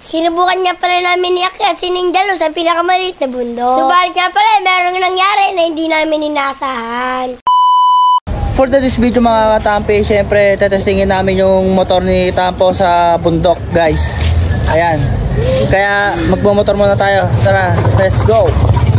Sinubukan niya pala namin iakyat si Ninjalo sa pinakamaliit na bundok. Subalit nga pala, merong nangyari na hindi namin inaasahan. For this video mga katampi, syempre tetestingin namin yung motor ni Tampo sa bundok, guys. Ayan. Kaya magmamotor muna tayo. Tara, let's go!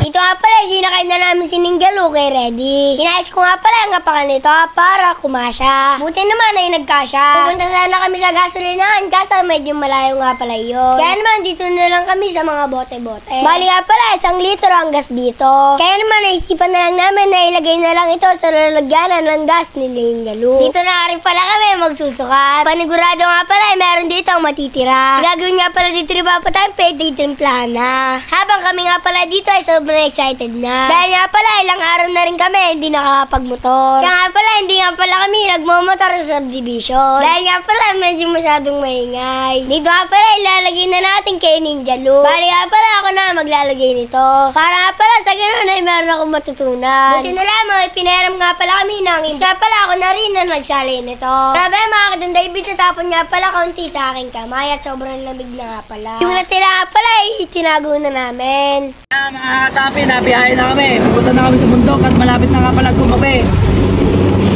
Dito nga pala, sinakay na namin si Ninjalo kay Ready. Hinayos ko nga pala ang apakan nito para kumasya. Buti naman ay nagkasya. Pupunta sana kami sa gasolinahan kaso medyo malayo nga pala yun. Kaya naman dito na lang kami sa mga bote-bote. Bali nga pala, 1 litro ang gas dito. Kaya naman naisipan na lang namin na ilagay na lang ito sa lalagyanan ng gas ni Ninjalo. Dito na rin pala kami magsusukat. Panigurado nga pala ay meron dito ang matitira. Gagawin nga pala dito rin papatampi, titimplahan na. Habang kami nga pala dito ay sobrang excited na. Dahil nga pala, ilang araw na rin kami hindi nakakapagmotor. Siya nga pala, hindi nga pala kami nagmamotor sa subdivision. Dahil nga pala, medyo masyadong maingay. Dito nga pala, ilalagay na natin kay Ninjalo. Bali nga pala, ako na maglalagay nito. Para nga pala, sa ganoon ay meron akong matutunan. Buti na lamang, pinahiram nga pala kami ng isa pala ako na rin na nagsali nito. Grabe mga kadun David, natapon nga pala kaunti sa aking kamay at sobrang lamig na nga pala. Yung natira nga pala, ay itinago na namin. Mga katampi, nabiyahe na kami. Pupunta na kami sa bundok at malapit na nga pala gumabi.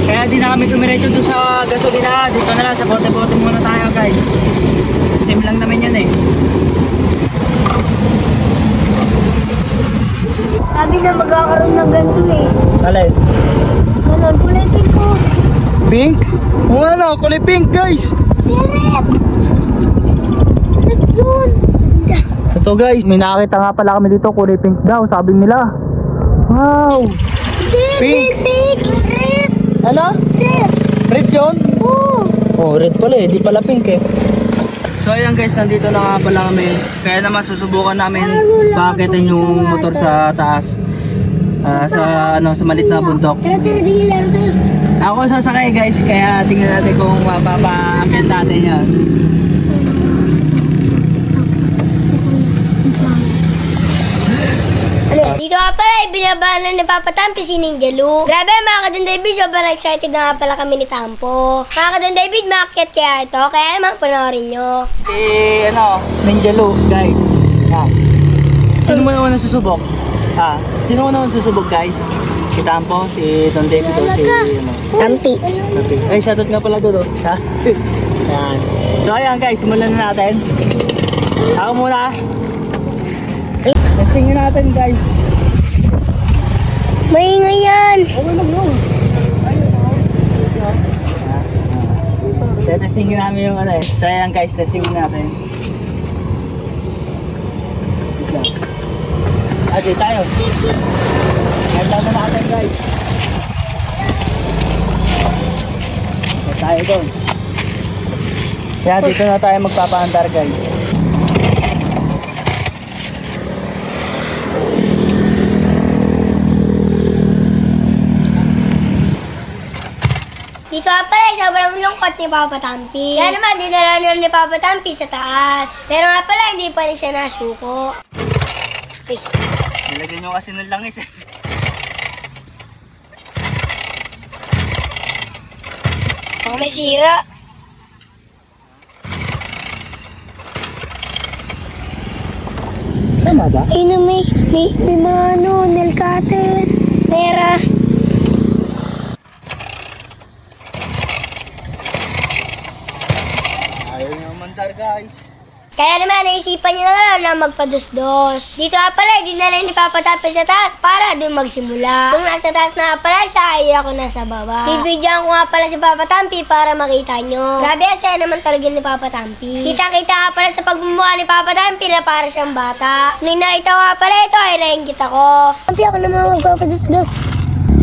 Kaya di na kami dumiretso doon sa gasolina. Dito na lang sa bote-bote muna tayo, guys. Same lang naman yun eh. Sabi na magkakaroon ng ganito eh. Alay? Ano, kulay pink ko. Pink? Oo ano, kulay pink, guys. Direct! That's yun! Ito guys, may nakakita nga pala kami dito, kulay pink daw, sabi nila. Wow! Pink! Pink! Red! Ano? Red! Red yun? Oo! Oh, red pala eh, di pala pink eh. So ayan guys, nandito na nga pala kami. Kaya naman susubukan namin paakitin yung motor sa taas. Sa maliit na bundok. Tara, di laro tayo. Ako sasakay guys, kaya tingnan natin kung mapapaakyat natin yan. Dito nga pala, binabahan ni Papa Tampi si Ninjalo. Grabe mga kadun David, sobrang excited na nga pala kami ni Tampo. Mga kadun David, maakyat kaya ito, kaya naman panoorin nyo. Si Ninjalo guys. Sino mo naman susubok? Sino mo naman susubok guys? Si Tampo, si Don David o si Tampi. Ay, shoutout nga pala doon. Yan. So ayan guys, simulan na natin. Ako muna. Testingin natin guys. Maingay yan. Okay lang yun. Testingin namin yung ano eh. So ayan guys, testingin natin. Okay tayo. Handa na natin guys. Tayo doon. Kaya dito na tayo magpapaandar guys. Dito nga pala, sobrang lungkot ni Papa Tampi. Kaya naman, dinala na ni Papa Tampi sa taas. Pero nga pala, hindi pa rin siya nasuko. Ay. Nilagyan nyo kasi ng langis eh. Baka may sira. Tama ba? Ayun na may mga nail cutter. Pera. Ayaw nyo mandar guys. Kaya naman, naisipan niya na lang na magpadusdos. Dito nga pala, dinala ni Papa Tampi sa taas para doon magsimula. Kung nasa taas na pala siya, ay ako nasa baba. Bibidyoan ko nga pala si Papa Tampi para makita nyo. Grabe, asaya naman talaga ni Papa Tampi. Kita-kita nga pala sa pagmumukha ni Papa Tampi na para siyang bata. Nung nakita ko nga pala ito, ay naingkit ako. Tampi, ako naman magpapadusdos.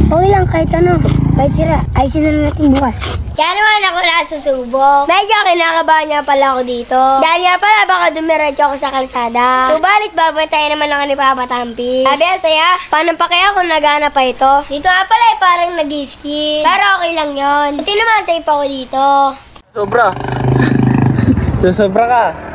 Okay lang, kahit ano. Kahit sira, ay sinala natin bukas. Kaya naman ako nasusubok. Medyo kinakabahan niya pala ako dito. Dahil nga pala baka dumiretso ako sa kalsada. Subalit babantayan naman ako ni Papa Tampi. Sabi saya, paano pa kaya kung nagana pa ito? Dito nga pala parang nag-ski. Pero okay lang yon. Buti naman safe ako dito. Sobra. Sobra ka.